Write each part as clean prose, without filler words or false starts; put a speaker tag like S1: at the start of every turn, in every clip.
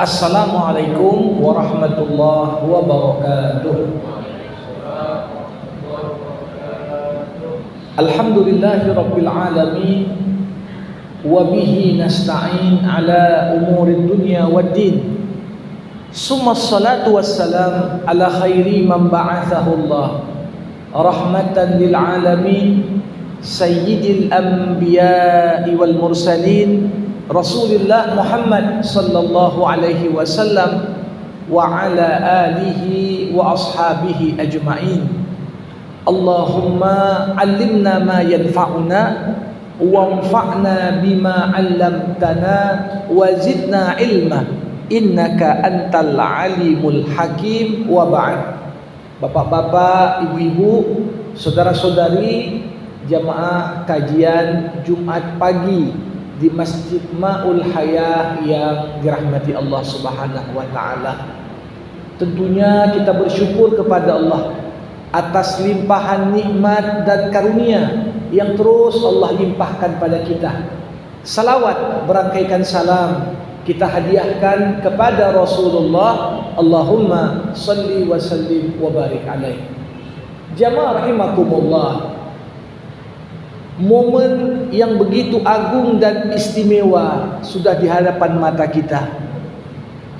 S1: Assalamualaikum warahmatullahi wabarakatuh. Alhamdulillahi rabbil alamin, wa bihi nasta'in ala umurid dunya waddin. Summa salatu wassalam ala khairi man ba'athahu Allah rahmatan lil alamin, sayyidil anbiya'i wal mursalin, Rasulullah Muhammad sallallahu alaihi wasallam wa ala alihi wa ashabihi ajma'in. Allahumma 'allimna ma yanfa'una wanfa'na bima 'allamtana wa zidna ilma innaka antal alimul hakim. Wa ba'd. Bapak-bapak, ibu-ibu, saudara-saudari jamaah kajian Jumat pagi di Masjid Ma'ul Hayah yang dirahmati Allah Subhanahu wa taala. Tentunya kita bersyukur kepada Allah atas limpahan nikmat dan karunia yang terus Allah limpahkan pada kita. Salawat berangkaikan salam kita hadiahkan kepada Rasulullah. Allahumma salli wa sallim wa barik alaihi. Jamaah rahimakumullah, momen yang begitu agung dan istimewa sudah di hadapan mata kita.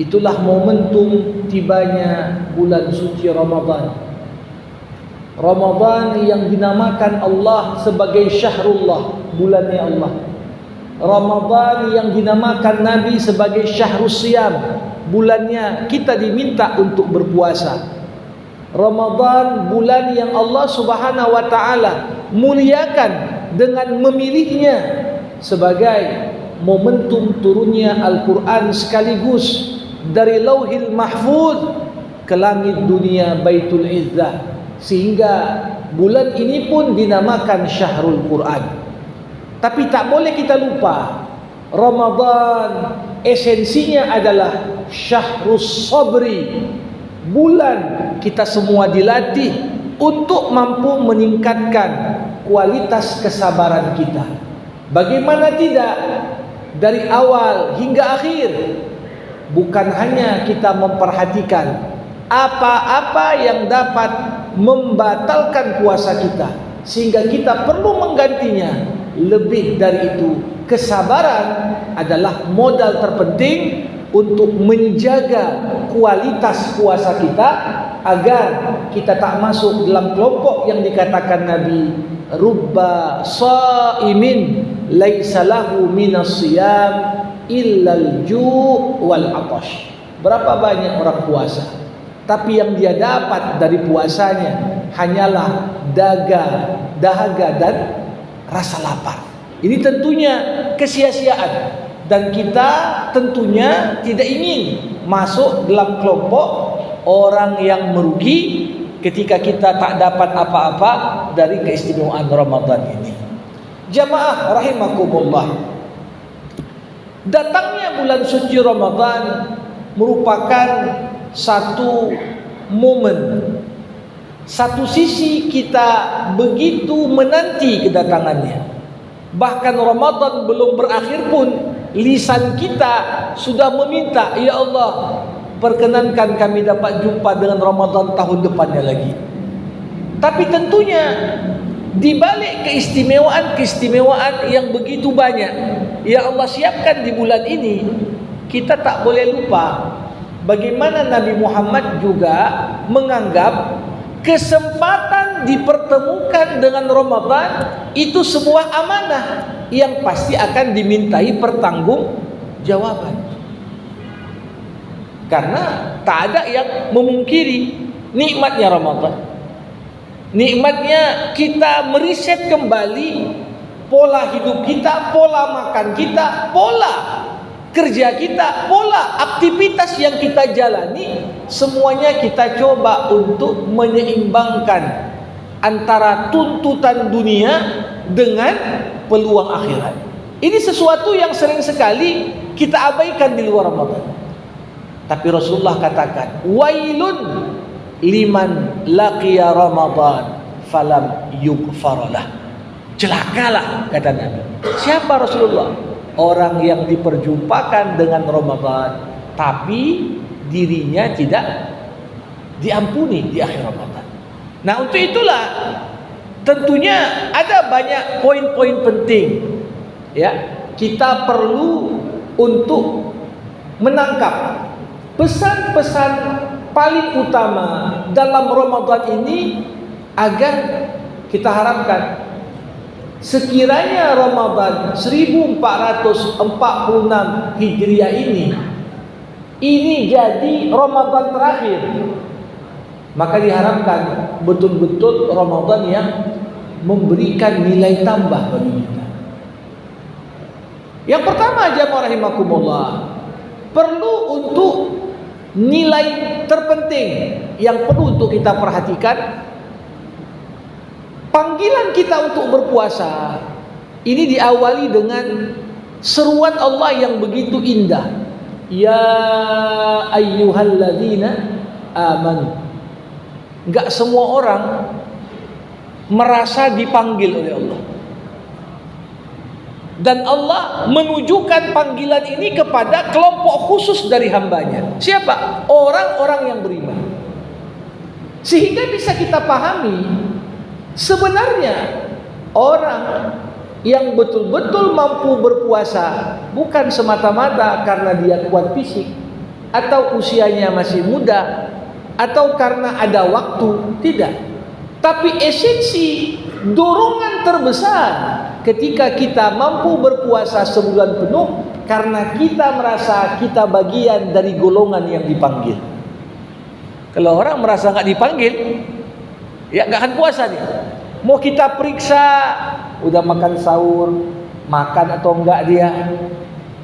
S1: Itulah momentum tibanya bulan suci Ramadan. Ramadan yang dinamakan Allah sebagai Syahrullah, bulannya Allah. Ramadan yang dinamakan Nabi sebagai Syahrus Siyam, bulannya kita diminta untuk berpuasa. Ramadan bulan yang Allah Subhanahu wa taala muliakan dengan memilihnya sebagai momentum turunnya Al-Quran sekaligus dari Lauhil Mahfuz ke langit dunia Baitul Izzah, sehingga bulan ini pun dinamakan Syahrul Quran. Tapi tak boleh kita lupa, Ramadan esensinya adalah Syahrus Sabri, bulan kita semua dilatih untuk mampu meningkatkan kualitas kesabaran kita. Bagaimana tidak, dari awal hingga akhir bukan hanya kita memperhatikan apa-apa yang dapat membatalkan puasa kita sehingga kita perlu menggantinya. Lebih dari itu, kesabaran adalah modal terpenting untuk menjaga kualitas puasa kita agar kita tak masuk dalam kelompok yang dikatakan Nabi, rubba shaimin laisa lahu minas siyam illal ju' wal atash. Berapa banyak orang puasa, tapi yang dia dapat dari puasanya hanyalah dahaga dan rasa lapar. Ini tentunya kesia-siaan, dan kita tentunya tidak ingin masuk dalam kelompok orang yang merugi ketika kita tak dapat apa-apa dari keistimewaan Ramadan ini. Jamaah rahimakumullah, datangnya bulan suci Ramadan merupakan satu momen. Satu sisi kita begitu menanti kedatangannya. Bahkan Ramadan belum berakhir pun lisan kita sudah meminta, ya Allah, perkenankan kami dapat jumpa dengan Ramadan tahun depannya lagi. Tapi tentunya di balik keistimewaan yang begitu banyak yang Allah siapkan di bulan ini, kita tak boleh lupa bagaimana Nabi Muhammad juga menganggap kesempatan dipertemukan dengan Ramadan itu sebuah amanah yang pasti akan dimintai pertanggungjawaban. Karena tak ada yang memungkiri nikmatnya Ramadan. Nikmatnya kita meriset kembali pola hidup kita, pola makan kita, pola kerja kita, pola aktivitas yang kita jalani, semuanya kita coba untuk menyeimbangkan antara tuntutan dunia dengan peluang akhirat. Ini sesuatu yang sering sekali kita abaikan di luar Ramadan. Tapi Rasulullah katakan, wailun liman laqiya Ramadan falam yughfaralah. Celakalah, kata Nabi. Siapa Rasulullah? Orang yang diperjumpakan dengan Ramadan tapi dirinya tidak diampuni di akhir Ramadan. Nah, untuk itulah tentunya ada banyak poin-poin penting ya. Kita perlu untuk menangkap pesan-pesan paling utama dalam Ramadan ini agar kita harapkan sekiranya Ramadan 1446 Hijriah ini jadi Ramadan terakhir, maka diharapkan betul-betul Ramadan yang memberikan nilai tambah bagi kita. Yang pertama, jamaah rahimakumullah, perlu untuk nilai terpenting yang perlu untuk kita perhatikan. Panggilan kita untuk berpuasa ini diawali dengan seruan Allah yang begitu indah. Ya ayyuhalladzina amanu. Enggak semua orang merasa dipanggil oleh Allah. Dan Allah menunjukkan panggilan ini kepada kelompok khusus dari hambanya. Siapa? Orang-orang yang beriman. Sehingga bisa kita pahami, sebenarnya orang yang betul-betul mampu berpuasa bukan semata-mata karena dia kuat fisik, atau usianya masih muda, atau karena ada waktu, tidak. Tapi esensi dorongan terbesar ketika kita mampu berpuasa sebulan penuh karena kita merasa kita bagian dari golongan yang dipanggil. Kalau orang merasa nggak dipanggil, ya nggak akan puasa dia. Mau kita periksa udah makan sahur, makan atau enggak dia.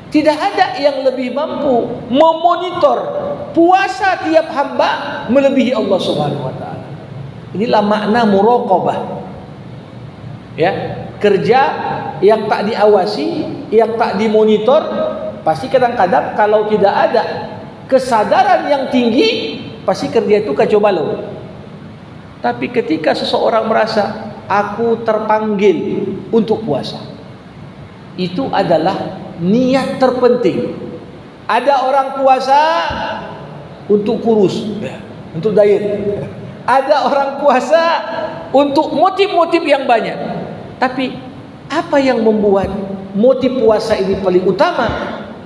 S1: Tidak ada yang lebih mampu memonitor puasa tiap hamba melebihi Allah Subhanahu wa taala. Inilah makna muraqabah. Ya, kerja yang tak diawasi, yang tak dimonitor, pasti kadang-kadang kalau tidak ada kesadaran yang tinggi, pasti kerja itu kacau balau. Tapi ketika seseorang merasa aku terpanggil untuk puasa, itu adalah niat terpenting. Ada orang puasa untuk kurus, untuk diet. Ada orang puasa untuk motif-motif yang banyak. Tapi apa yang membuat motif puasa ini paling utama?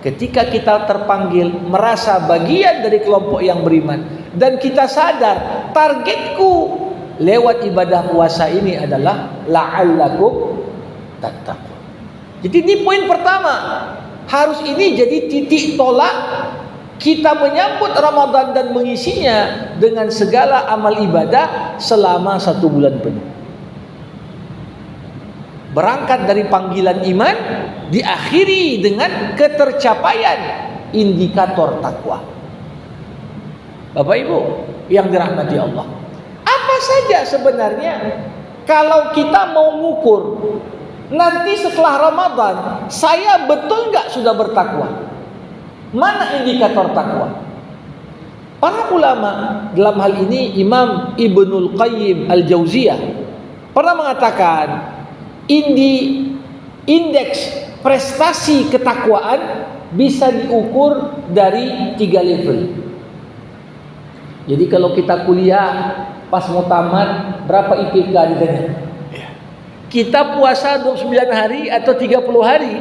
S1: Ketika kita terpanggil merasa bagian dari kelompok yang beriman, dan kita sadar targetku lewat ibadah puasa ini adalah la'allakum tattaqun. Jadi ini poin pertama. Harus ini jadi titik tolak kita menyambut Ramadan dan mengisinya dengan segala amal ibadah selama 1 bulan penuh. Berangkat dari panggilan iman, diakhiri dengan ketercapaian indikator takwa. Bapak Ibu yang dirahmati Allah, apa saja sebenarnya kalau kita mau mengukur nanti setelah Ramadan saya betul nggak sudah bertakwa? Mana indikator takwa? Para ulama dalam hal ini Imam Ibnul Qayyim Al-Jauziyah pernah mengatakan indeks prestasi ketakwaan bisa diukur dari 3 level. Jadi kalau kita kuliah pas mau tamat berapa IPK ditanya? Kita puasa 29 hari atau 30 hari,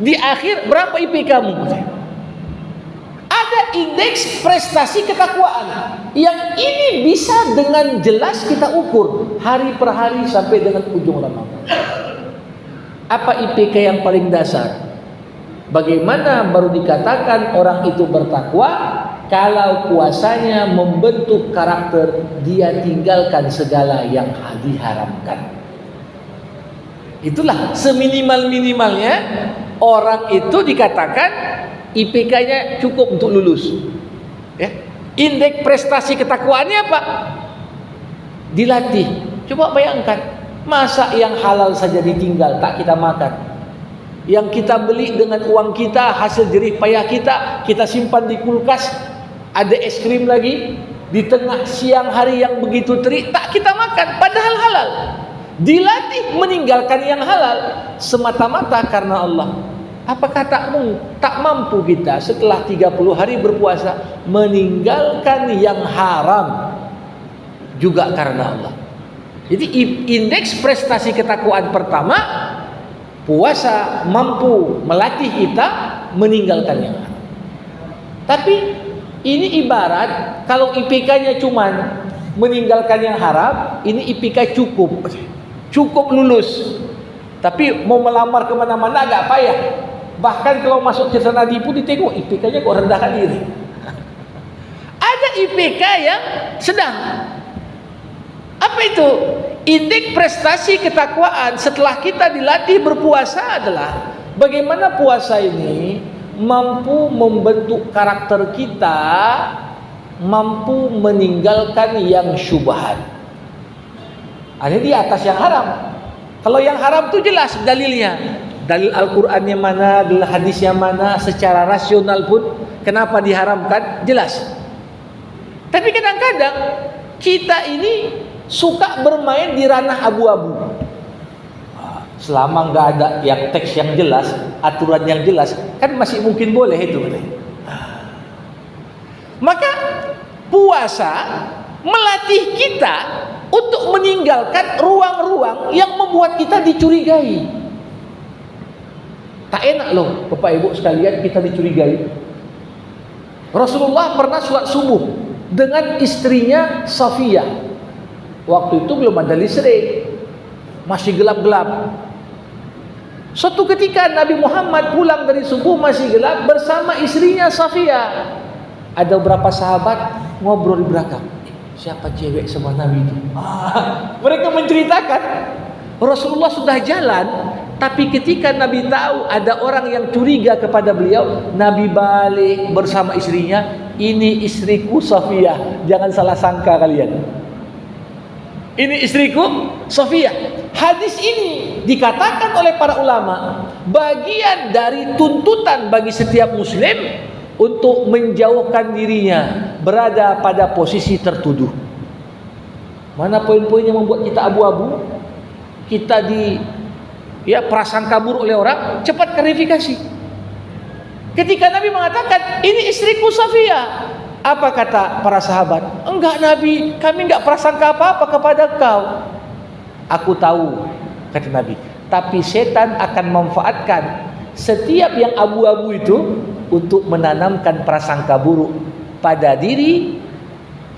S1: di akhir berapa IPK-mu? Ada indeks prestasi ketakwaan yang ini bisa dengan jelas kita ukur hari per hari sampai dengan ujung Ramadan. Apa IPK yang paling dasar? Bagaimana baru dikatakan orang itu bertakwa? Kalau puasanya membentuk karakter, dia tinggalkan segala yang diharamkan. Itulah seminimal-minimalnya orang itu dikatakan IPK-nya cukup untuk lulus. Ya. Indeks prestasi ketakwaannya apa? Dilatih. Coba bayangkan, masa yang halal saja ditinggal, tak kita makan. Yang kita beli dengan uang kita, hasil jerih payah kita, kita simpan di kulkas, ada es krim lagi, di tengah siang hari yang begitu terik, tak kita makan, padahal halal. Dilatih meninggalkan yang halal semata-mata karena Allah. Apakah tak mampu kita setelah 30 hari berpuasa meninggalkan yang haram juga karena Allah? Jadi indeks prestasi ketakwaan pertama, puasa mampu melatih kita meninggalkan yang haram. Tapi ini ibarat kalau IPK-nya cuman meninggalkan yang haram, ini IPK cukup lulus. Tapi mau melamar kemana-mana agak payah. Bahkan kalau masuk ke nadi pun ditengok IPK-nya kok rendahkan diri. Ada IPK yang sedang. Apa itu? Indeks prestasi ketakwaan setelah kita dilatih berpuasa adalah bagaimana puasa ini mampu membentuk karakter kita, mampu meninggalkan yang syubhat. Ada di atas yang haram. Kalau yang haram itu jelas dalilnya. Dalil Al-Qur'annya mana, dalil hadisnya mana, secara rasional pun kenapa diharamkan jelas. Tapi kadang-kadang kita ini suka bermain di ranah abu-abu. Selama nggak ada yang teks yang jelas, aturan yang jelas, kan masih mungkin boleh itu. Maka puasa melatih kita untuk meninggalkan ruang-ruang yang membuat kita dicurigai. Tak enak loh Bapak Ibu sekalian kita dicurigai. Rasulullah pernah sholat subuh dengan istrinya Safiyah. Waktu itu belum ada listrik, masih gelap-gelap. Suatu ketika Nabi Muhammad pulang dari subuh masih gelap bersama istrinya Safiyah. Ada beberapa sahabat ngobrol di belakang. Siapa cewek sama Nabi itu? Mereka menceritakan Rasulullah sudah jalan, tapi ketika Nabi tahu ada orang yang curiga kepada beliau, Nabi balik bersama istrinya. Ini istriku Safiyah, jangan salah sangka kalian. Ini istriku Safiyah. Hadis ini dikatakan oleh para ulama bagian dari tuntutan bagi setiap muslim untuk menjauhkan dirinya berada pada posisi tertuduh. Mana poin-poin yang membuat kita abu-abu, kita prasangka buruk oleh orang, cepat klarifikasi. Ketika Nabi mengatakan ini istriku Safiyah, apa kata para sahabat? Enggak Nabi, kami enggak prasangka apa-apa kepada kau. Aku tahu, kata Nabi, tapi setan akan memanfaatkan setiap yang abu-abu itu untuk menanamkan prasangka buruk pada diri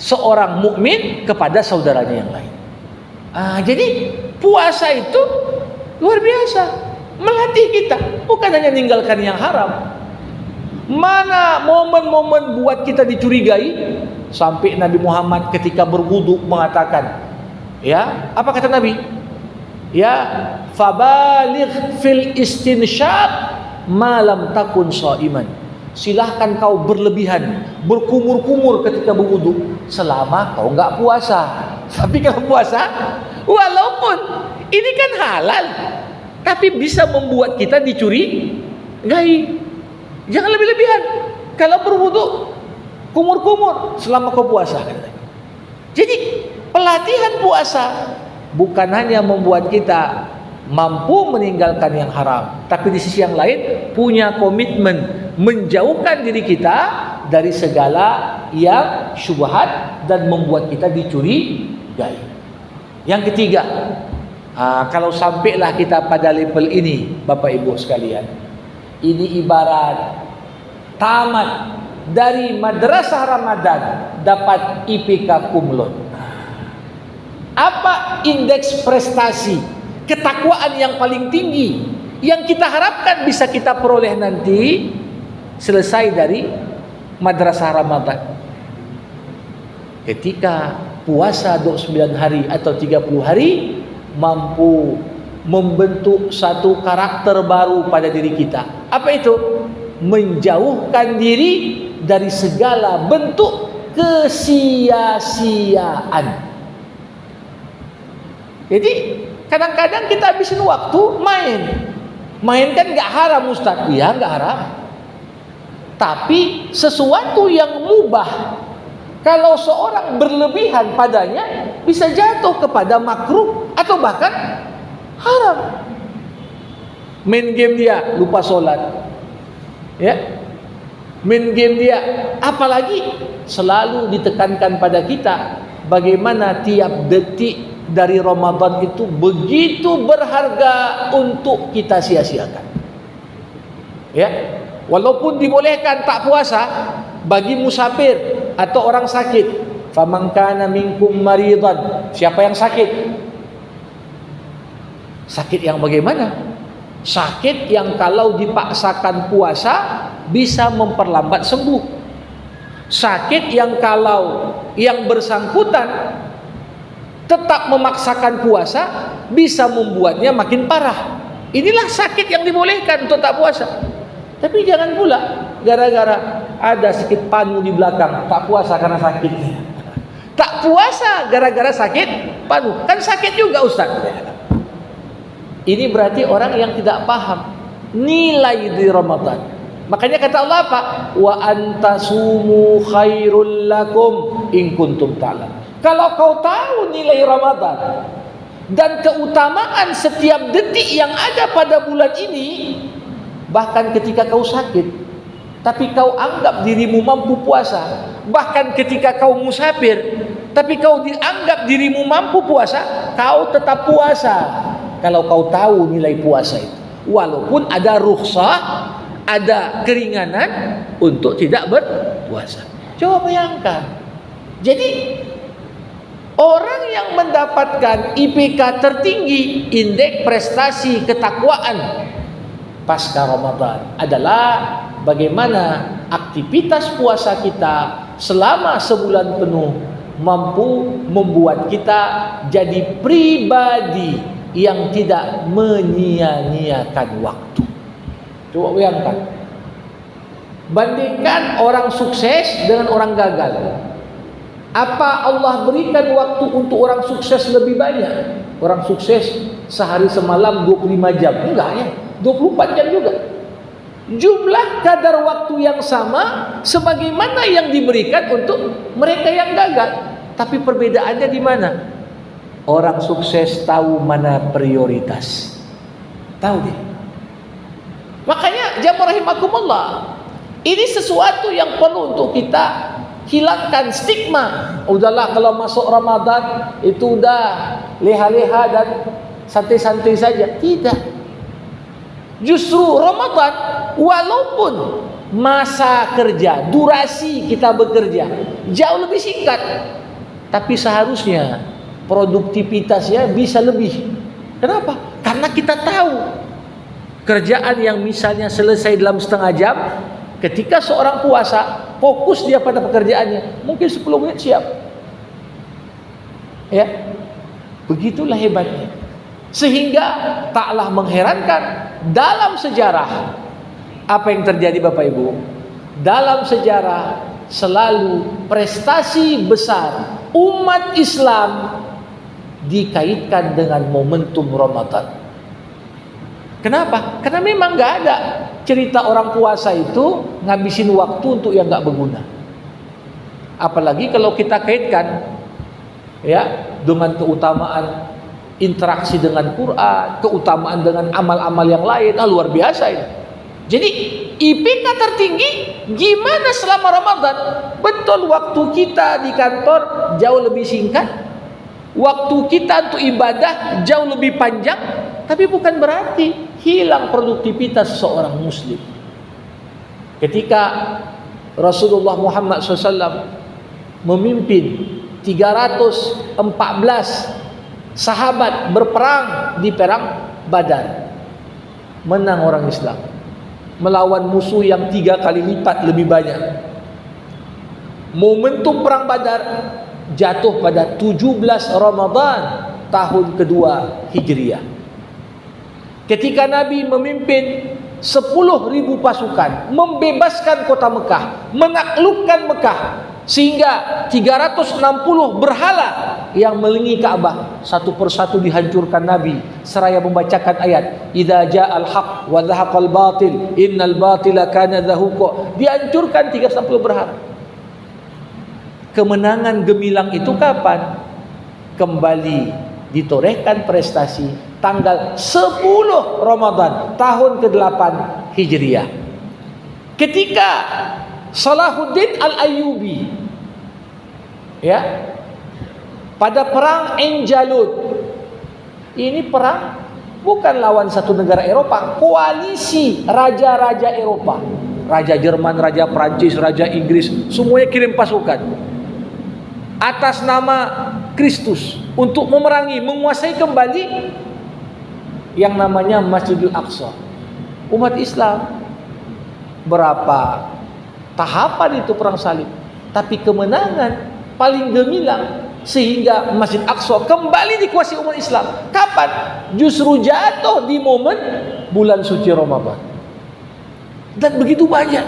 S1: seorang mukmin kepada saudaranya yang lain. Jadi puasa itu luar biasa, melatih kita bukan hanya meninggalkan yang haram. Mana momen-momen buat kita dicurigai sampai Nabi Muhammad ketika berwudu mengatakan, ya, apa kata Nabi? Ya, fabaligh fil istinsyaq ma lam takun shaiman. Silahkan kau berlebihan, berkumur-kumur ketika berwudu selama kau enggak puasa. Tapi kalau puasa, walaupun ini kan halal, tapi bisa membuat kita dicurigai. Jangan lebih-lebihan. Kalau berwudu, kumur-kumur selama kau puasa. Jadi pelatihan puasa bukan hanya membuat kita mampu meninggalkan yang haram, tapi di sisi yang lain punya komitmen menjauhkan diri kita dari segala yang syubhat dan membuat kita dicurigai. Yang ketiga, kalau sampailah kita pada level ini, Bapak Ibu sekalian, ini ibarat tamat dari madrasah Ramadan dapat IPK kumlot. Apa indeks prestasi ketakwaan yang paling tinggi yang kita harapkan bisa kita peroleh nanti selesai dari madrasah Ramadan? Ketika puasa 29 hari atau 30 hari mampu membentuk satu karakter baru pada diri kita. Apa itu? Menjauhkan diri dari segala bentuk kesia-siaan. Jadi kadang-kadang kita habisin waktu main. Main kan gak haram Ustaz. Iya gak haram. Tapi sesuatu yang mubah, kalau seorang berlebihan padanya bisa jatuh kepada makruh atau bahkan haram. Main game dia lupa sholat, ya. Main game dia, apalagi selalu ditekankan pada kita bagaimana tiap detik dari Ramadan itu begitu berharga untuk kita sia-siakan. Ya, walaupun dibolehkan tak puasa bagi musafir atau orang sakit. Faman kana minkum maridan, siapa yang sakit? Sakit yang bagaimana? Sakit yang kalau dipaksakan puasa bisa memperlambat sembuh. Sakit yang kalau yang bersangkutan tetap memaksakan puasa bisa membuatnya makin parah. Inilah sakit yang dibolehkan untuk tak puasa. Tapi jangan pula gara-gara ada sedikit panu di belakang tak puasa karena sakit. Tak puasa gara-gara sakit panu, kan sakit juga Ustaz. Ini berarti orang yang tidak paham nilai di Ramadan. Makanya kata Allah apa? Wa antasumu khairul lakum in kuntum ta'lam. Kalau kau tahu nilai Ramadan dan keutamaan setiap detik yang ada pada bulan ini, bahkan ketika kau sakit tapi kau anggap dirimu mampu puasa, bahkan ketika kau musafir tapi kau dianggap dirimu mampu puasa, kau tetap puasa. Kalau kau tahu nilai puasa itu, walaupun ada rukhsah, ada keringanan untuk tidak berpuasa. Coba bayangkan. Jadi orang yang mendapatkan IPK tertinggi, indeks prestasi ketakwaan pasca Ramadan, adalah bagaimana aktivitas puasa kita selama sebulan penuh mampu membuat kita jadi pribadi yang tidak menyia-nyiakan waktu. Coba bayangkan, bandingkan orang sukses dengan orang gagal. Apa Allah berikan waktu untuk orang sukses lebih banyak? Orang sukses sehari semalam 25 jam, enggak ya, 24 jam juga. Jumlah kadar waktu yang sama sebagaimana yang diberikan untuk mereka yang gagal. Tapi perbedaannya di mana? Orang sukses tahu mana prioritas. Tahu dia. Makanya jamaah rahimakumullah, ini sesuatu yang perlu untuk kita hilangkan stigma. Udahlah kalau masuk Ramadan itu udah leha-leha dan santai-santai saja. Tidak. Justru Ramadan walaupun masa kerja, durasi kita bekerja jauh lebih singkat, tapi seharusnya produktivitasnya bisa lebih. Kenapa? Karena kita tahu kerjaan yang misalnya selesai dalam setengah jam, ketika seorang puasa fokus dia pada pekerjaannya, mungkin 10 menit siap. Ya, begitulah hebatnya. Sehingga taklah mengherankan dalam sejarah apa yang terjadi Bapak Ibu. Dalam sejarah selalu prestasi besar umat Islam dikaitkan dengan momentum Ramadan. Kenapa? Karena memang nggak ada cerita orang puasa itu ngabisin waktu untuk yang nggak berguna. Apalagi kalau kita kaitkan ya dengan keutamaan interaksi dengan Quran, keutamaan dengan amal-amal yang lain, luar biasa ini. Jadi IPK tertinggi gimana selama Ramadan? Betul, waktu kita di kantor jauh lebih singkat, waktu kita untuk ibadah jauh lebih panjang, tapi bukan berarti hilang produktivitas seorang muslim. Ketika Rasulullah Muhammad SAW memimpin 314 sahabat berperang di perang Badar, menang orang Islam melawan musuh yang 3 kali lipat lebih banyak. Momentum perang Badar jatuh pada 17 Ramadan tahun kedua Hijriah. Ketika Nabi memimpin 10.000 pasukan membebaskan kota Mekah, menaklukkan Mekah, sehingga 360 berhala yang mengelilingi Ka'bah satu persatu dihancurkan Nabi seraya membacakan ayat idza ja'al haq wa dhahaqal batil innal batila kana zahuqa. Dihancurkan 360 berhala. Kemenangan gemilang itu kapan? Kembali ditorehkan prestasi tanggal 10 Ramadan tahun ke-8 Hijriah. Ketika Salahuddin Al-Ayyubi ya pada perang Ain Jalut, ini perang bukan lawan satu negara Eropa, koalisi raja-raja Eropa, raja Jerman, raja Prancis, raja Inggris, semuanya kirim pasukan atas nama Kristus untuk memerangi, menguasai kembali yang namanya Masjidil Aqsa. Umat Islam berapa tahapan itu perang salib, tapi kemenangan paling gemilang sehingga Masjid Aqsa kembali dikuasai umat Islam. Kapan? Justru jatuh di momen bulan suci Ramadan. Dan begitu banyak.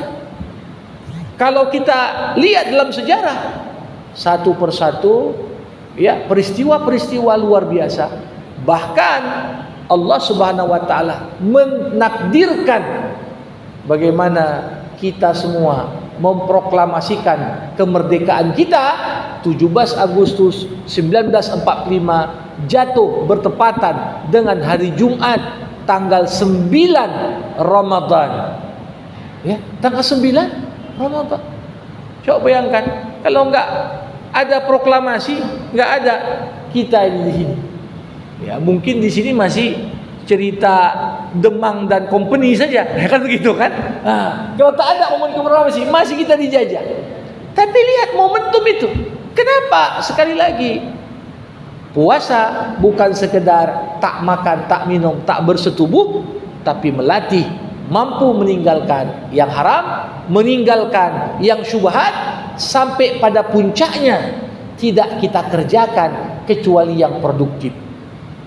S1: Kalau kita lihat dalam sejarah, satu persatu ya peristiwa-peristiwa luar biasa. Bahkan Allah Subhanahu wa taala menakdirkan bagaimana kita semua memproklamasikan kemerdekaan kita 17 Agustus 1945 jatuh bertepatan dengan hari Jumat tanggal 9 Ramadan. Ya, tanggal 9 Ramadan. Coba bayangkan kalau enggak ada proklamasi, enggak ada kita ini di sini. Ya, mungkin di sini masih cerita Demang dan Company saja, ya kan begitu kan? Kalau tak ada momen proklamasi, masih kita dijajah. Tapi lihat momentum itu. Kenapa? Sekali lagi, puasa bukan sekedar tak makan, tak minum, tak bersetubuh, tapi melatih mampu meninggalkan yang haram, meninggalkan yang syubhat, sampai pada puncaknya tidak kita kerjakan kecuali yang produktif.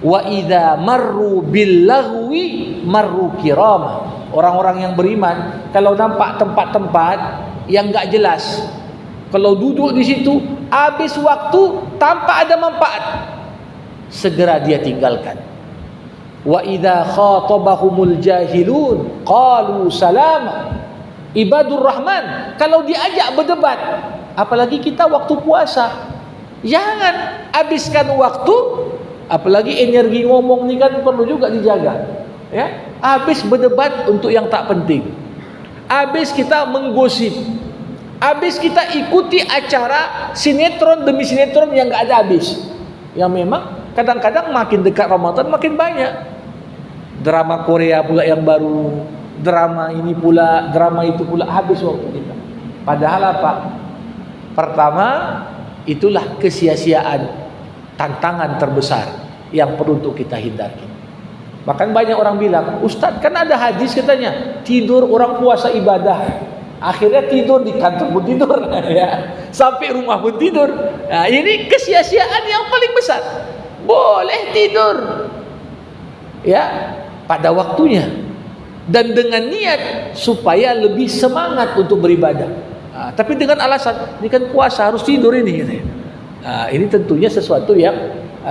S1: Wa idza marru bil lahwi marru kirama. Orang-orang yang beriman kalau nampak tempat-tempat yang enggak jelas, kalau duduk di situ habis waktu tanpa ada manfaat, segera dia tinggalkan. Wa idza khatabahumul jahilun qalu salama. Ibadur Rahman kalau diajak berdebat, apalagi kita waktu puasa, jangan habiskan waktu. Apalagi energi ngomong ni kan perlu juga dijaga. Ya, habis berdebat untuk yang tak penting. Habis kita menggosip. Habis kita ikuti acara sinetron demi sinetron yang enggak ada habis. Yang memang kadang-kadang makin dekat Ramadan makin banyak. Drama Korea pula yang baru, drama ini pula, drama itu pula, habis waktu kita. Padahal apa? Pertama, itulah kesia-siaan, tantangan terbesar yang perlu untuk kita hindari. Bahkan banyak orang bilang, Ustaz kan ada hadis katanya tidur orang puasa ibadah, akhirnya tidur di kantor pun tidur ya, sampai rumah pun tidur. Nah, ini kesia-siaan yang paling besar. Boleh tidur ya pada waktunya dan dengan niat supaya lebih semangat untuk beribadah. Tapi dengan alasan ini kan puasa harus tidur ini katanya. Ini tentunya sesuatu yang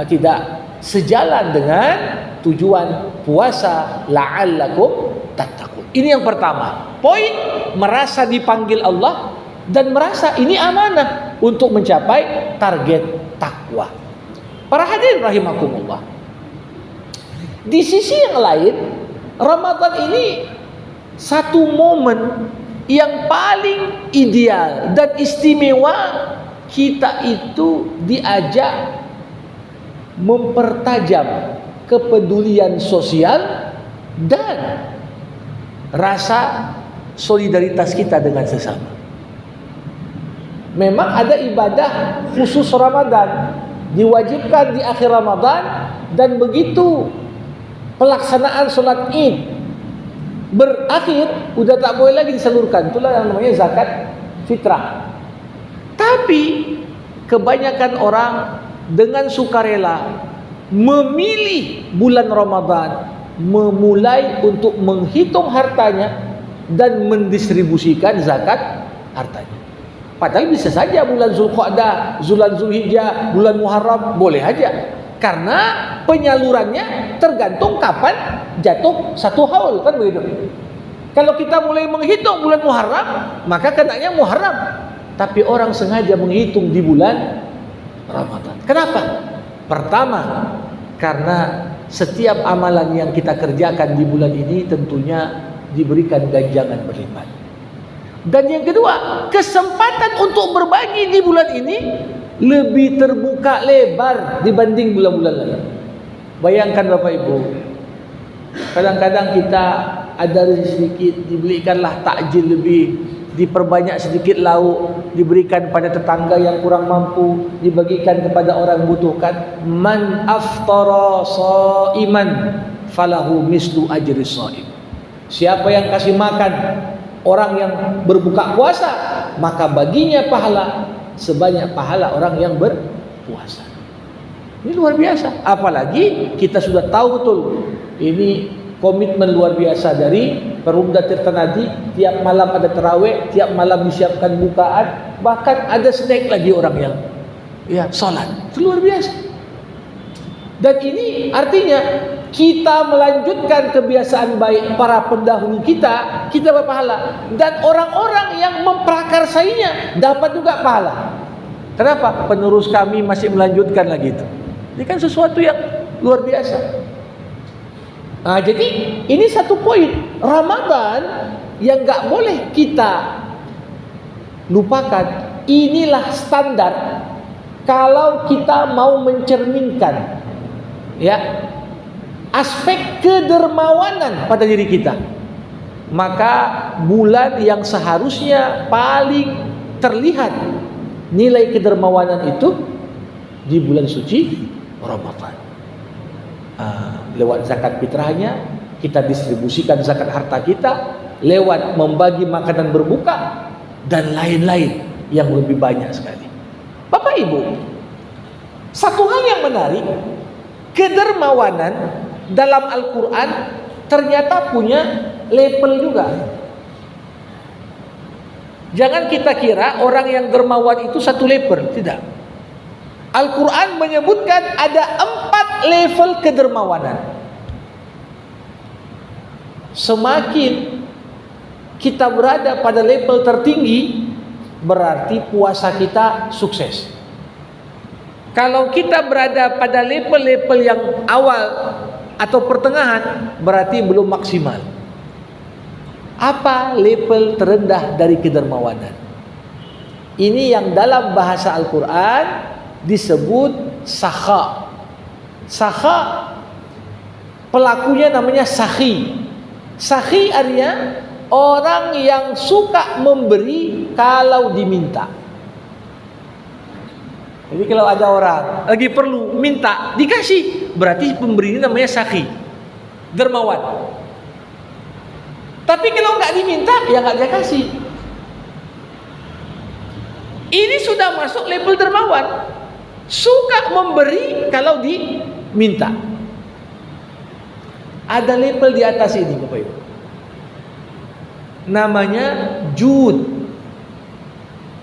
S1: tidak sejalan dengan tujuan puasa la'allakum tattaqun. Ini yang pertama. Poin merasa dipanggil Allah dan merasa ini amanah untuk mencapai target takwa. Para hadirin rahimakumullah. Di sisi yang lain, Ramadan ini satu momen yang paling ideal dan istimewa. Kita itu diajak mempertajam kepedulian sosial dan rasa solidaritas kita dengan sesama. Memang ada ibadah khusus Ramadan, diwajibkan di akhir Ramadan, dan begitu pelaksanaan sholat Id berakhir, udah tak boleh lagi disalurkan. Itulah yang namanya zakat fitrah. Tapi kebanyakan orang dengan sukarela memilih bulan Ramadan, memulai untuk menghitung hartanya dan mendistribusikan zakat hartanya. Padahal bisa saja bulan Zulqa'dah, bulan Zulhijjah, bulan Muharram boleh aja. Karena penyalurannya tergantung kapan jatuh satu haul, kan begitu. Kalau kita mulai menghitung bulan Muharram, maka kenanya Muharram. Tapi orang sengaja menghitung di bulan Ramadan. Kenapa? Pertama, karena setiap amalan yang kita kerjakan di bulan ini tentunya diberikan ganjangan berlipat. Dan yang kedua, kesempatan untuk berbagi di bulan ini lebih terbuka lebar dibanding bulan-bulan lain. Bayangkan Bapak Ibu, kadang-kadang kita ada rezeki sedikit, dibelikanlah takjil lebih, diperbanyak sedikit lauk, diberikan pada tetangga yang kurang mampu, dibagikan kepada orang membutuhkan. Man aftara shaiman falahu mislu ajri shaim. Siapa yang kasih makan orang yang berbuka puasa, maka baginya pahala sebanyak pahala orang yang berpuasa. Ini luar biasa. Apalagi kita sudah tahu betul ini komitmen luar biasa dari Perumda Tirtanadi. Tiap malam ada tarawih, tiap malam disiapkan bukaan, bahkan ada snack lagi orang yang sholat. Itu luar biasa. Dan ini artinya kita melanjutkan kebiasaan baik para pendahulu kita berpahala, dan orang-orang yang memprakarsainya dapat juga pahala. Kenapa? Penerus kami masih melanjutkan lagi itu. Ini kan sesuatu yang luar biasa. Nah, jadi ini satu poin Ramadan yang gak boleh kita lupakan. Inilah standar kalau kita mau mencerminkan aspek kedermawanan pada diri kita. Maka bulan yang seharusnya paling terlihat nilai kedermawanan itu di bulan suci Ramadan. Lewat zakat fitrahnya, kita distribusikan zakat harta kita, lewat membagi makanan berbuka, dan lain-lain yang lebih banyak sekali. Bapak Ibu, satu hal yang menarik, kedermawanan dalam Al-Quran ternyata punya level juga. Jangan kita kira orang yang dermawan itu satu level, tidak. Al-Quran menyebutkan ada 4 level kedermawanan. Semakin kita berada pada level tertinggi, berarti puasa kita sukses. Kalau kita berada pada level-level yang awal atau pertengahan, berarti belum maksimal. Apa level terendah dari kedermawanan? Ini yang dalam bahasa Al-Quran disebut sakha. Sakha pelakunya namanya sakhi. Sakhi artinya orang yang suka memberi kalau diminta. Jadi kalau ada orang lagi perlu minta dikasih, berarti pemberi ini namanya sakhi, dermawan. Tapi kalau nggak diminta ya nggak dia kasih. Ini sudah masuk level dermawan. Suka memberi kalau diminta. Ada level di atas ini Bapak Ibu, namanya jud,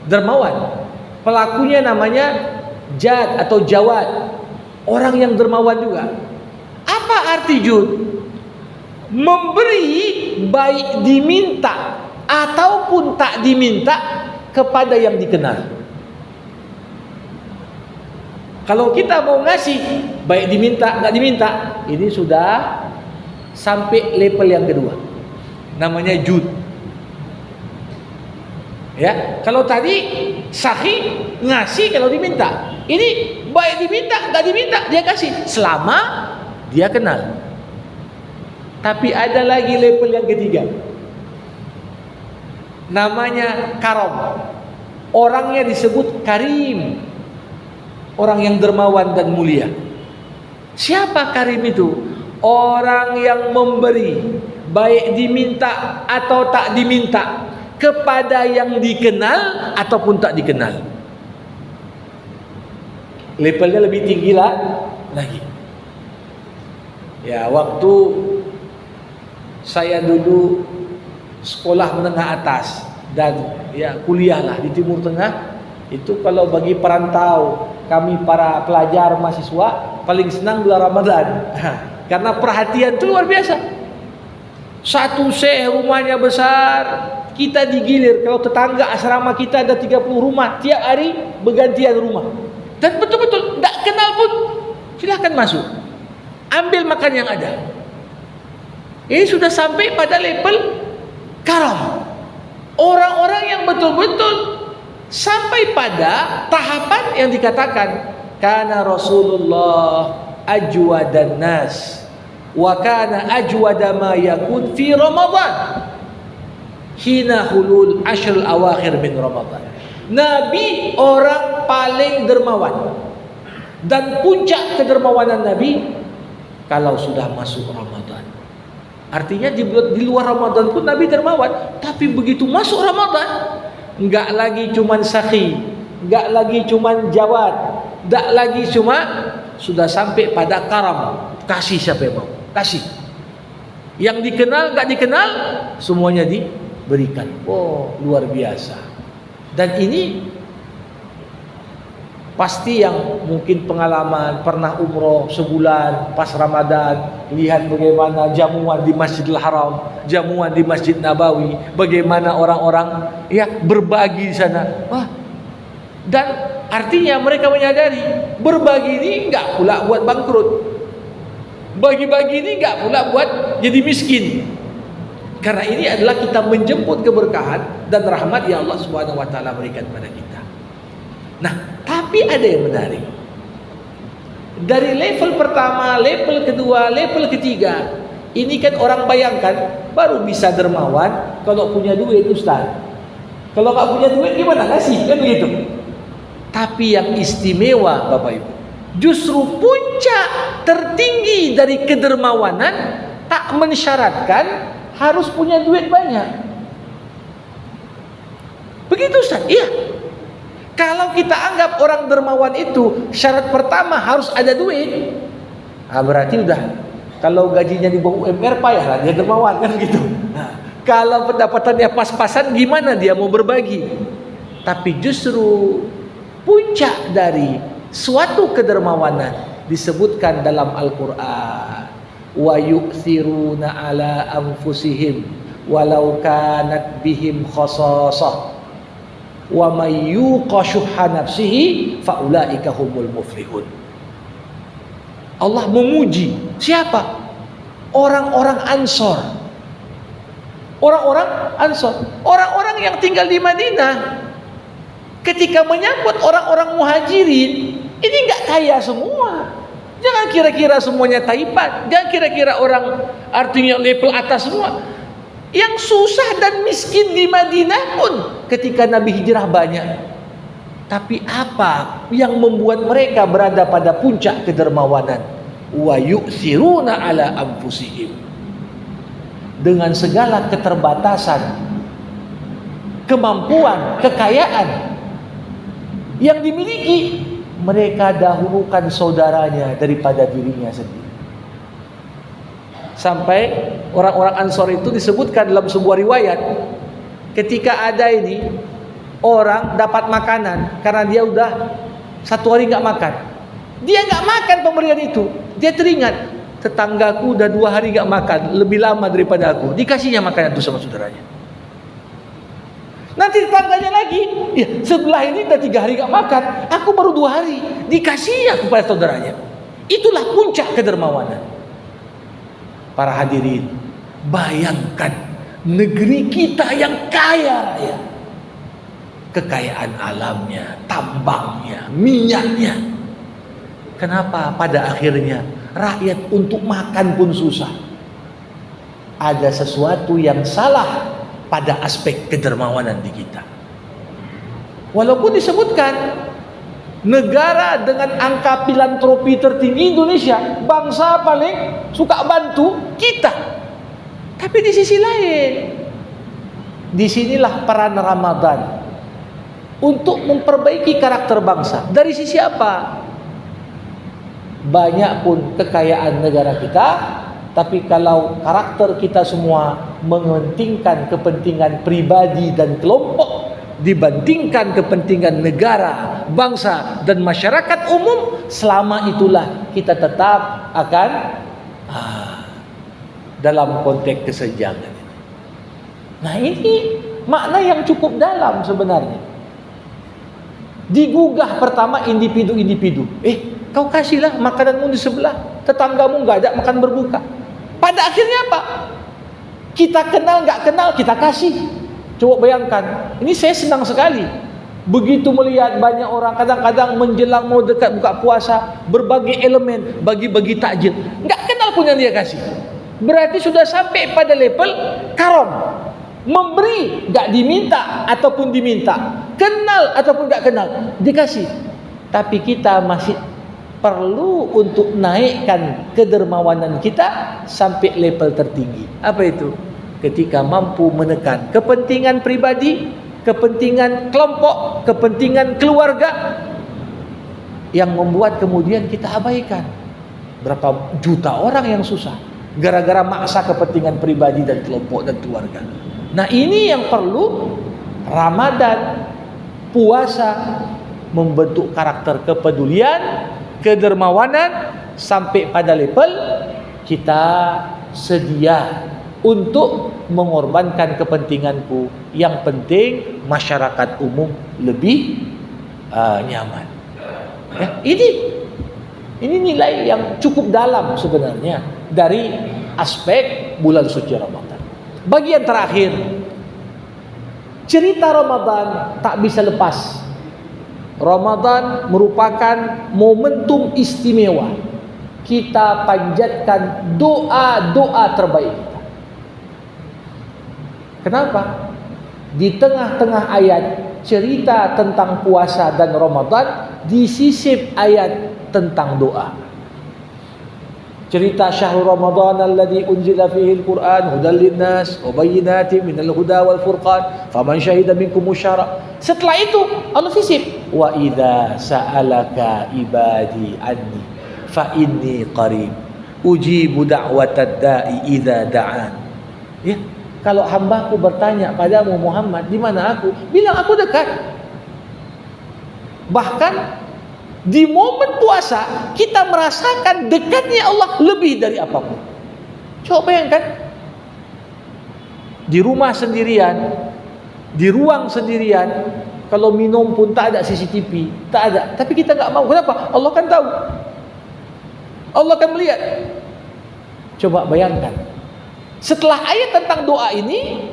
S1: dermawan. Pelakunya namanya jad atau jawad, orang yang dermawan juga. Apa arti jud? Memberi baik diminta ataupun tak diminta kepada yang dikenal. Kalau kita mau ngasih baik diminta nggak diminta, ini sudah sampai level yang kedua, namanya jud. Ya, kalau tadi sakhi ngasih kalau diminta, ini baik diminta nggak diminta dia kasih selama dia kenal. Tapi ada lagi level yang ketiga, namanya karom. Orangnya disebut karim, orang yang dermawan dan mulia. Siapa karim itu? Orang yang memberi baik diminta atau tak diminta kepada yang dikenal ataupun tak dikenal. Levelnya lebih tinggi lagi. Ya, waktu saya dulu sekolah menengah atas dan kuliah lah di Timur Tengah, itu kalau bagi perantau, kami para pelajar mahasiswa paling senang bulan Ramadan. Karena perhatian itu luar biasa. Satu rumahnya besar, kita digilir. Kalau tetangga asrama kita ada 30 rumah, tiap hari bergantian rumah. Dan betul-betul tidak kenal pun silahkan masuk. ambil makan yang ada. Ini sudah sampai pada level karam. Orang-orang yang betul-betul sampai pada tahapan yang dikatakan kana Rasulullah ajwadan nas wa kana ajwada ma yakun fi Ramadan hina hulul ashrul awakhir min Ramadan. Nabi orang paling dermawan, dan puncak kedermawanan Nabi kalau sudah masuk Ramadan. Artinya di luar Ramadan pun Nabi dermawan, tapi begitu masuk Ramadan enggak lagi cuman sakhi, enggak lagi cuman jawad, enggak lagi cuma, sudah sampai pada karam. Kasih siapa yang mau, kasih. Yang dikenal enggak dikenal semuanya diberikan. Oh, luar biasa. Dan ini pasti yang mungkin pengalaman pernah umroh sebulan pas Ramadan, lihat bagaimana jamuan di Masjidil Haram, jamuan di Masjid Nabawi, bagaimana orang-orang ya berbagi di sana. Wah. Dan artinya mereka menyadari berbagi ini enggak pula buat bangkrut. Bagi-bagi ini enggak pula buat jadi miskin. Karena ini adalah kita menjemput keberkahan dan rahmat yang Allah Subhanahu wa taala berikan pada kita. Nah, tapi ada yang menarik. Dari level pertama, level kedua, level ketiga, ini kan orang bayangkan baru bisa dermawan kalau punya duit, Ustaz. Kalau nggak punya duit gimana ngasih, kan begitu. Tapi yang istimewa Bapak Ibu, justru puncak tertinggi dari kedermawanan tak mensyaratkan harus punya duit banyak. Begitu Ustaz? Iya. Kalau kita anggap orang dermawan itu syarat pertama harus ada duit, berarti udah, kalau gajinya di bawah UMR payahlah dia dermawan, kan gitu. Nah, kalau pendapatannya pas-pasan gimana dia mau berbagi? Tapi justru puncak dari suatu kedermawanan disebutkan dalam Al-Quran, wa yu'thiruna ala anfusihim walau kanat bihim khasasah wa may yuqa syuhha nafsihi faulaika humul muflihun. Allah memuji siapa? Orang-orang Ansor. Orang-orang Ansor, orang-orang yang tinggal di Madinah. Ketika menyambut orang-orang Muhajirin, ini enggak kaya semua. Jangan kira-kira semuanya taipan, jangan kira-kira orang artinya level atas semua. Yang susah dan miskin di Madinah pun ketika Nabi hijrah banyak. Tapi apa yang membuat mereka berada pada puncak kedermawanan? Wa yu'thiruna ala anfusihim. Dengan segala keterbatasan, kemampuan, kekayaan yang dimiliki, mereka dahulukan saudaranya daripada dirinya sendiri. Sampai orang-orang Ansor itu disebutkan dalam sebuah riwayat, ketika ada ini orang dapat makanan karena dia udah satu hari nggak makan, dia nggak makan pemberian itu, dia teringat tetanggaku udah 2 hari nggak makan, lebih lama daripada aku, dikasihnya makanan itu sama saudaranya. Nanti tetangganya lagi, ya sebelah ini udah 3 hari nggak makan, aku baru 2 hari, dikasihnya kepada saudaranya. Itulah puncak kedermawanan. Para hadirin, bayangkan negeri kita yang kaya raya, kekayaan alamnya, tambangnya, minyaknya. Kenapa pada akhirnya rakyat untuk makan pun susah? Ada sesuatu yang salah pada aspek kedermawanan di kita. Walaupun disebutkan negara dengan angka filantropi tertinggi Indonesia, bangsa paling suka bantu kita. Tapi di sisi lain, disinilah peran Ramadan untuk memperbaiki karakter bangsa. Dari sisi apa? Banyak pun kekayaan negara kita, tapi kalau karakter kita semua mementingkan kepentingan pribadi dan kelompok dibandingkan kepentingan negara, bangsa dan masyarakat umum, selama itulah kita tetap akan dalam konteks kesenjangan. Nah, ini makna yang cukup dalam sebenarnya. Digugah pertama individu-individu. Kau kasihlah makananmu di sebelah, tetanggamu nggak ada makan berbuka. Pada akhirnya apa? Kita kenal nggak kenal kita kasih. Coba bayangkan, ini saya senang sekali. Begitu melihat banyak orang kadang-kadang menjelang mau dekat buka puasa, berbagai elemen bagi-bagi takjil, nggak kenal pun yang dia kasih. Berarti sudah sampai pada level karom, memberi nggak diminta ataupun diminta, kenal ataupun nggak kenal dikasih. Tapi kita masih perlu untuk naikkan kedermawanan kita sampai level tertinggi. Apa itu? Ketika mampu menekan kepentingan pribadi, kepentingan kelompok, kepentingan keluarga yang membuat kemudian kita abaikan. Berapa juta orang yang susah gara-gara maksa kepentingan pribadi dan kelompok dan keluarga. Nah, ini yang perlu Ramadan, puasa membentuk karakter kepedulian, kedermawanan sampai pada level kita sedia untuk mengorbankan kepentinganku. Yang penting masyarakat umum lebih nyaman. Ya, ini nilai yang cukup dalam sebenarnya dari aspek bulan suci Ramadan. Bagian terakhir, cerita Ramadan tak bisa lepas. Ramadan merupakan momentum istimewa. Kita panjatkan doa-doa terbaik kita. Kenapa? Di tengah-tengah ayat cerita tentang puasa dan Ramadan, disisip ayat tentang doa. Cerita syahrul Ramadan alladzi unzila fihi al-Qur'an hudan lin-nas wa bayyinatin minal huda wal furqan faman syahida minkum syahra. Setelah itu Allah sisip wa idza sa'alaka ibadi anni fa inni qarib ujibu da'watad da'i idza da'an. Ya, kalau hambaku bertanya padamu Muhammad, di mana aku? Bilang aku dekat. Bahkan di momen puasa kita merasakan dekatnya Allah lebih dari apapun. Coba bayangkan, di rumah sendirian, di ruang sendirian, kalau minum pun tak ada CCTV, tak ada. Tapi kita nggak mau. Kenapa? Allah kan tahu. Allah kan melihat. Coba bayangkan. Setelah ayat tentang doa ini,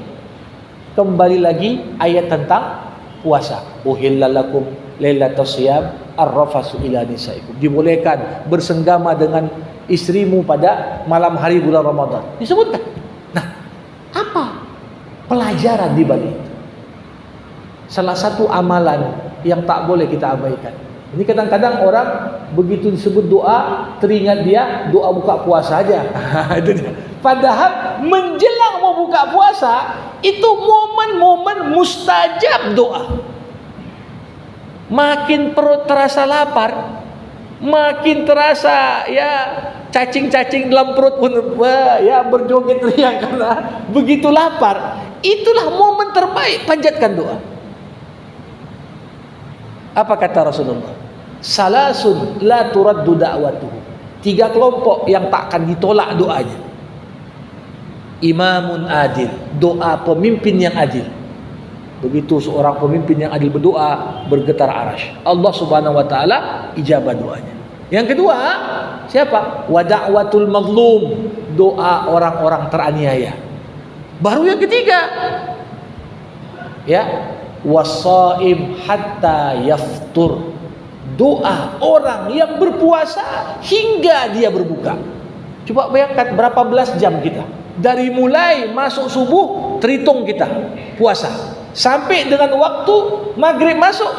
S1: kembali lagi ayat tentang puasa. Uhillalakum lailatus syiyam ar-rafasu ila nisaikum. Dibolehkan bersenggama dengan istrimu pada malam hari bulan Ramadan. Disebutkan. Nah, apa pelajaran di balik itu? Salah satu amalan yang tak boleh kita abaikan. Ini kadang-kadang orang begitu disebut doa, teringat dia doa buka puasa aja. Itu dia. Padahal menjelang mau buka puasa itu momen-momen mustajab doa. Makin perut terasa lapar, makin terasa ya cacing-cacing dalam perut pun ya berjoget riang karena begitu lapar. Itulah momen terbaik panjatkan doa. Apa kata Rasulullah? Salasun la turaddu da'watuhu. 3 kelompok yang tak akan ditolak doanya. Imamun adil, doa pemimpin yang adil. Begitu seorang pemimpin yang adil berdoa, bergetar arasy. Allah Subhanahu wa taala ijabah doanya. Yang kedua, siapa? Wa da'watul mazlum, doa orang-orang teraniaya. Baru yang ketiga, ya, wasaim hatta yaftur, doa orang yang berpuasa hingga dia berbuka. Coba bayangkan berapa belas jam kita, dari mulai masuk subuh terhitung kita puasa sampai dengan waktu maghrib masuk,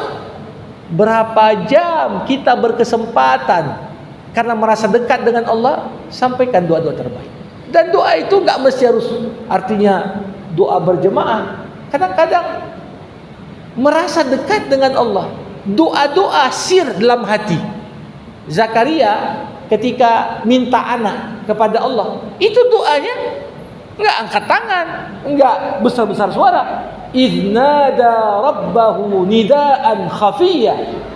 S1: berapa jam kita berkesempatan karena merasa dekat dengan Allah sampaikan doa-doa terbaik. Dan doa itu nggak mesti harus artinya doa berjemaah. Kadang-kadang merasa dekat dengan Allah, doa-doa sir dalam hati. Zakaria ketika minta anak kepada Allah, itu doanya enggak angkat tangan, enggak besar-besar suara. Idnada rabbahu nidaan khafiyya.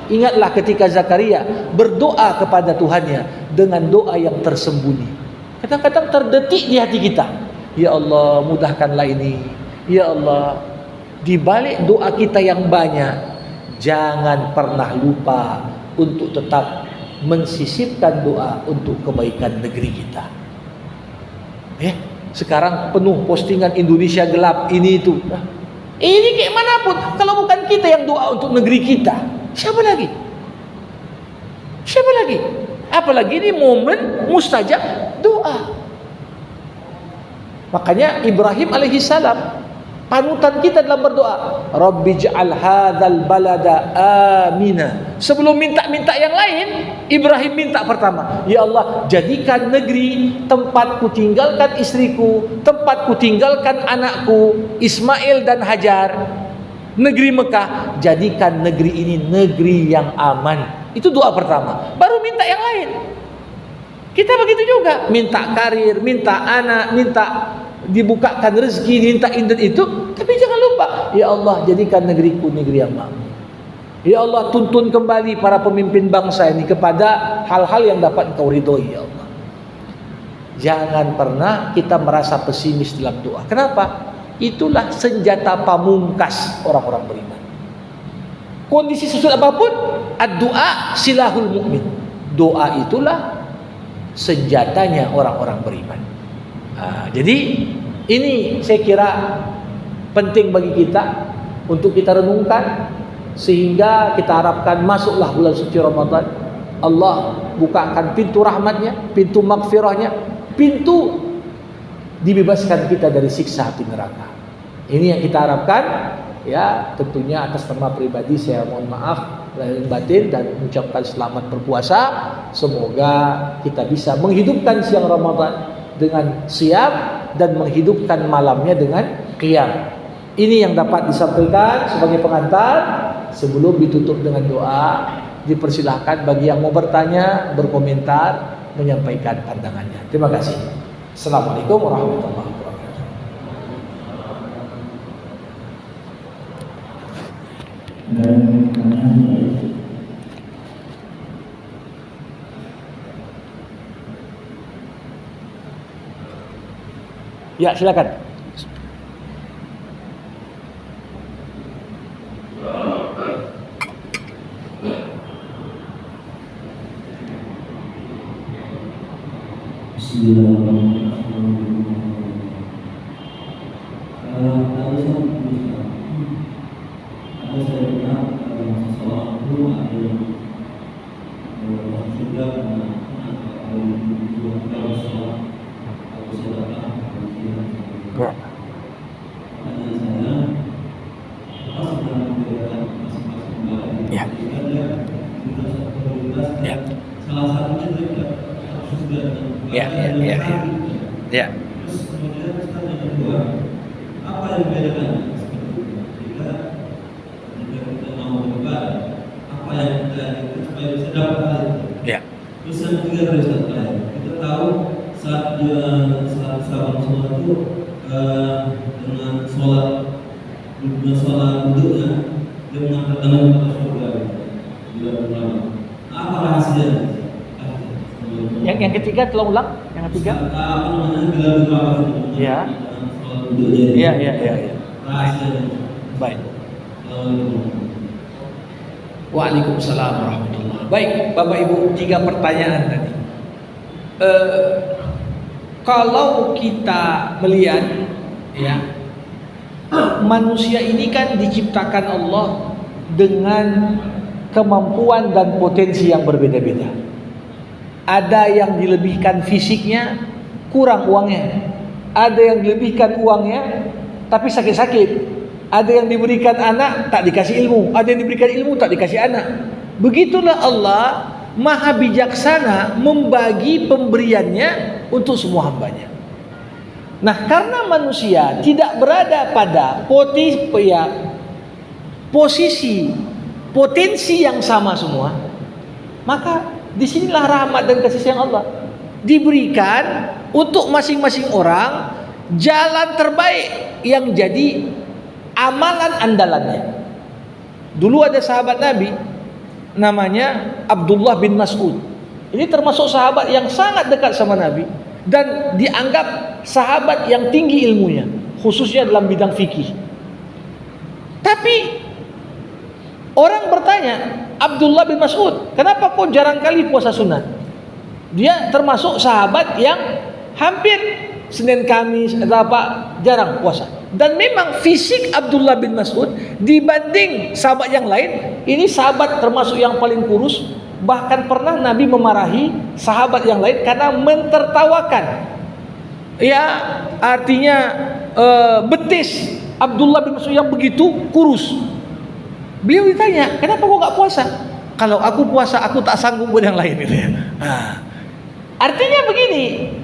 S1: Ingatlah ketika Zakaria berdoa kepada Tuhannya dengan doa yang tersembunyi. Kadang-kadang terdetik di hati kita, ya Allah mudahkanlah ini, ya Allah. Di balik doa kita yang banyak, jangan pernah lupa untuk tetap mensisipkan doa untuk kebaikan negeri kita. Sekarang penuh postingan Indonesia gelap ini itu. Ini kayak manapun, kalau bukan kita yang doa untuk negeri kita, siapa lagi? Siapa lagi? Apalagi ini momen mustajab doa. Makanya Ibrahim alaihissalam, panutan kita dalam berdoa, Rabbi ja'al hadzal balada amina. Sebelum minta-minta yang lain, Ibrahim minta pertama, ya Allah, jadikan negeri tempat ku tinggalkan istriku, tempat ku tinggalkan anakku Ismail dan Hajar, negeri Mekah, jadikan negeri ini negeri yang aman. Itu doa pertama, baru minta yang lain. Kita begitu juga, minta karir, minta anak, minta dibukakan rezeki, minta ini itu. Tapi jangan lupa, ya Allah, jadikan negeriku negeri yang makmur. Ya Allah, tuntun kembali para pemimpin bangsa ini kepada hal-hal yang dapat Engkau ridhoi, ya Allah. Jangan pernah kita merasa pesimis dalam doa. Kenapa? Itulah senjata pamungkas orang-orang beriman. Kondisi sesuatu apapun, ad-doa silahul mukmin. Doa itulah senjatanya orang-orang beriman. Jadi ini saya kira penting bagi kita untuk kita renungkan, sehingga kita harapkan masuklah bulan suci Ramadan, Allah bukakan pintu rahmatnya, pintu maghfirahnya, pintu dibebaskan kita dari siksa api neraka. Ini yang kita harapkan. Ya, tentunya atas nama pribadi saya mohon maaf lahir batin dan mengucapkan selamat berpuasa. Semoga kita bisa menghidupkan siang Ramadan dengan siap dan menghidupkan malamnya dengan qiyam. Ini yang dapat disampaikan sebagai pengantar. Sebelum ditutup dengan doa, dipersilahkan bagi yang mau bertanya, berkomentar, menyampaikan pandangannya. Terima kasih. Assalamualaikum warahmatullahi wabarakatuh. Ya, silakan. Ya.
S2: Apa yang membedakan jika kita mau beribadah, apa yang kita supaya bisa dapat hal itu?
S1: Ya.
S2: Terus yang ketiga dari kita tahu saat sahabat sholat itu dengan sholat duduknya dia mengangkat tangan kepada surga bila berlama. Apa rahasianya?
S1: Yang ketiga tolong ulang. Yang ketiga.
S2: Apa namanya bila berlama itu?
S1: Ya. Iya. Baik. Waalaikumsalam warahmatullahi. Baik, Bapak Ibu, 3 pertanyaan tadi. Kalau kita melihat, ya, manusia ini kan diciptakan Allah dengan kemampuan dan potensi yang berbeda-beda. Ada yang dilebihkan fisiknya, kurang uangnya. Ada yang dilebihkan uangnya tapi sakit-sakit. Ada yang diberikan anak tak dikasih ilmu. Ada yang diberikan ilmu tak dikasih anak. Begitulah Allah Maha bijaksana membagi pemberiannya untuk semua hambanya. Nah, karena manusia tidak berada pada posisi potensi yang sama semua, maka disinilah rahmat dan kasih sayang Allah diberikan untuk masing-masing orang jalan terbaik yang jadi amalan andalannya. Dulu ada sahabat Nabi namanya Abdullah bin Mas'ud. Ini termasuk sahabat yang sangat dekat sama Nabi dan dianggap sahabat yang tinggi ilmunya, khususnya dalam bidang fikih. Tapi orang bertanya, Abdullah bin Mas'ud. Kenapa kok jarang kali puasa sunat? Dia termasuk sahabat yang hampir Senin Kamis atau apa jarang puasa. Dan memang fisik Abdullah bin Mas'ud dibanding sahabat yang lain, ini sahabat termasuk yang paling kurus. Bahkan pernah Nabi memarahi sahabat yang lain karena mentertawakan. Ya, artinya betis Abdullah bin Mas'ud yang begitu kurus. Beliau ditanya, kenapa kau gak puasa? Kalau aku puasa, aku tak sanggup buat yang lain gitu ya. Artinya begini,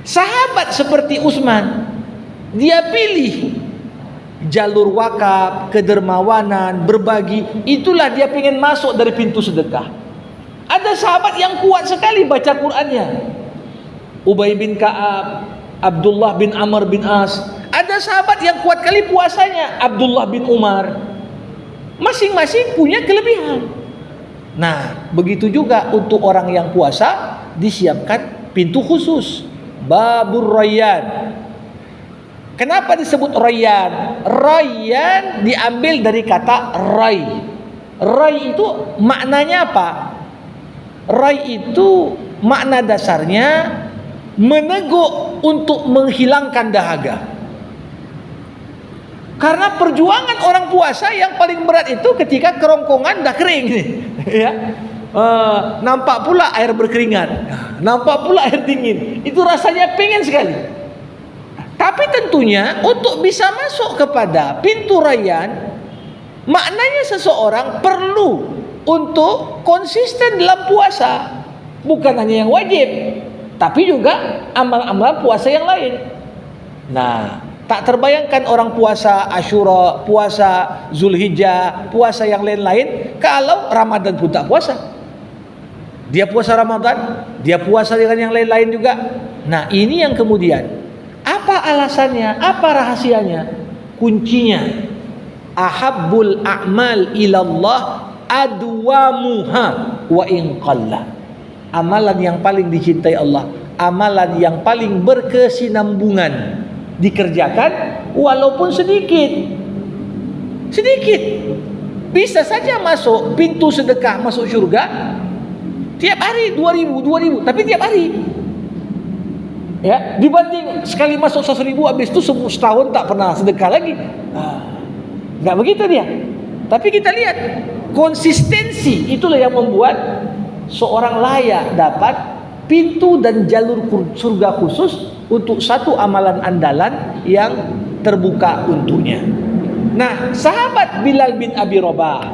S1: sahabat seperti Utsman, dia pilih jalur wakaf, kedermawanan, berbagi. Itulah dia pengen masuk dari pintu sedekah. Ada sahabat yang kuat sekali baca Qur'annya, Ubay bin Ka'ab, Abdullah bin Amr bin As. Ada sahabat yang kuat kali puasanya, Abdullah bin Umar. Masing-masing punya kelebihan. Nah, begitu juga untuk orang yang puasa disiapkan pintu khusus, Babur Rayyan. Kenapa disebut Rayyan? Rayyan diambil dari kata ray. Ray itu maknanya apa? Ray itu makna dasarnya meneguk untuk menghilangkan dahaga. Karena perjuangan orang puasa yang paling berat itu ketika kerongkongan dah kering nih, ya. Nampak pula air berkeringat, nampak pula air dingin. Itu rasanya pengen sekali. Tapi tentunya untuk bisa masuk kepada pintu Rayyan, maknanya seseorang perlu untuk konsisten dalam puasa. Bukan hanya yang wajib, tapi juga amal-amal puasa yang lain. Nah, tak terbayangkan orang puasa Asyura, puasa Zulhijjah, puasa yang lain-lain kalau Ramadan pun tak puasa. Dia puasa Ramadan, dia puasa dengan yang lain-lain juga. Nah, ini yang kemudian apa alasannya? Apa rahasianya? Kuncinya ahabbul a'mal ilallah adwamuha wa in qalla. Amalan yang paling dicintai Allah, amalan yang paling berkesinambungan dikerjakan walaupun sedikit. Sedikit. Bisa saja masuk pintu sedekah masuk surga tiap hari 2000, tapi tiap hari. Ya, dibanding sekali masuk 100.000 habis itu setahun tak pernah sedekah lagi. Enggak begitu dia. Tapi kita lihat konsistensi itulah yang membuat seorang layak dapat pintu dan jalur surga khusus untuk satu amalan andalan yang terbuka untuknya. Nah, sahabat Bilal bin Abi Rabah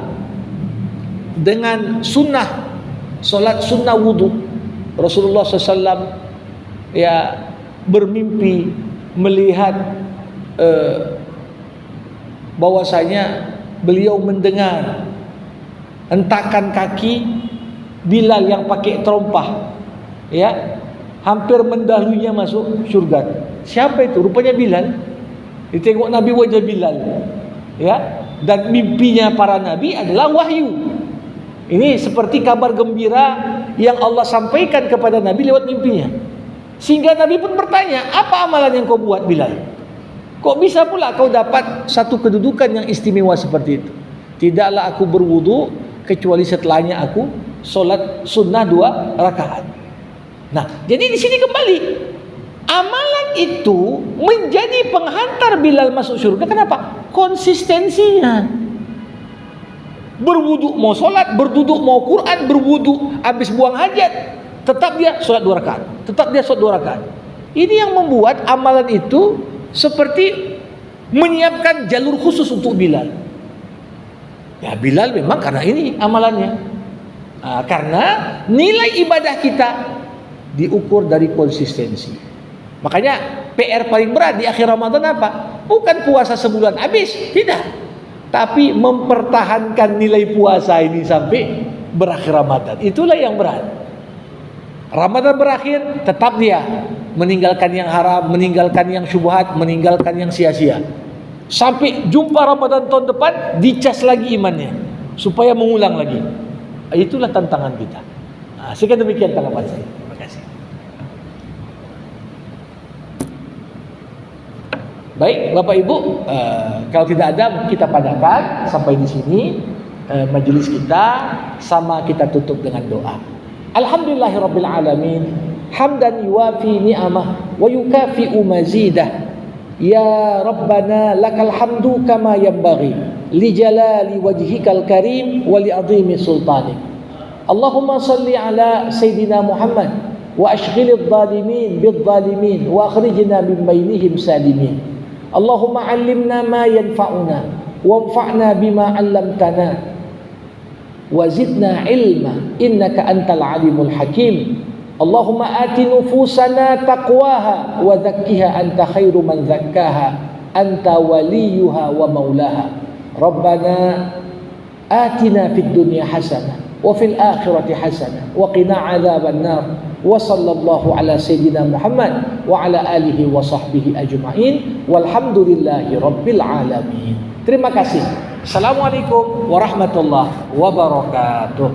S1: dengan sunnah solat sunnah wudu, Rasulullah SAW ya bermimpi melihat bahwasanya beliau mendengar hentakan kaki Bilal yang pakai terompah, ya, hampir mendahulunya masuk surga. Siapa itu? Rupanya Bilal. Ditengok Nabi wajah Bilal, ya, dan mimpinya para nabi adalah wahyu. Ini seperti kabar gembira yang Allah sampaikan kepada Nabi lewat mimpinya. Sehingga Nabi pun bertanya, apa amalan yang kau buat Bilal? Kok bisa pula kau dapat satu kedudukan yang istimewa seperti itu? Tidaklah aku berwudu kecuali setelahnya aku solat sunnah 2 rakaat. Nah, jadi di sini kembali amalan itu menjadi penghantar Bilal masuk surga. Kenapa? Konsistensinya. Berwudu mau solat, berduduk mau Quran, berwudu habis buang hajat, tetap dia solat 2 rakaat, tetap dia solat 2 rakaat. Ini yang membuat amalan itu seperti menyiapkan jalur khusus untuk Bilal. Ya, Bilal memang karena ini amalannya. Karena nilai ibadah kita diukur dari konsistensi. Makanya PR paling berat di akhir Ramadan apa? Bukan puasa sebulan habis, tidak. Tapi mempertahankan nilai puasa ini sampai berakhir Ramadan. Itulah yang berat. Ramadan berakhir, tetap dia meninggalkan yang haram, meninggalkan yang syubhat, meninggalkan yang sia-sia. Sampai jumpa Ramadan tahun depan, dicas lagi imannya supaya mengulang lagi. Itulah tantangan kita. Sekian demikian tanggapan saya. Terima kasih. Baik, Bapak Ibu, kalau tidak ada kita padakan sampai di sini. majelis kita, sama kita tutup dengan doa. Alhamdulillahirabbil alamin, hamdan yuwafi ni'amah wa yukafi'u mazidah. Ya Rabbana lakal hamdu kama yanbaghi li jalali wajhikal karim wa li azimi sultanik. Allahumma salli ala Sayyidina Muhammad wa ashghilidh dhalimin bidh dhalimin wa akhrijna min bainihim salimin. Allahumma 'allimna ma yanfa'una wanfa'na bima 'allamtana wa zidna ilma innaka antal alimul hakim. Allahumma ati nufusana taqwaha wa zakkiha anta khairu man zakkaha anta waliyuha wa maulaha. Rabbana atina fid dunya hasanah wa fil akhirati hasanah wa qina adzaban nar. Wa sallallahu ala sayyidina Muhammad wa ala alihi wa sahbihi ajma'in walhamdulillahi rabbil alamin. Terima kasih. Assalamualaikum warahmatullahi wabarakatuh.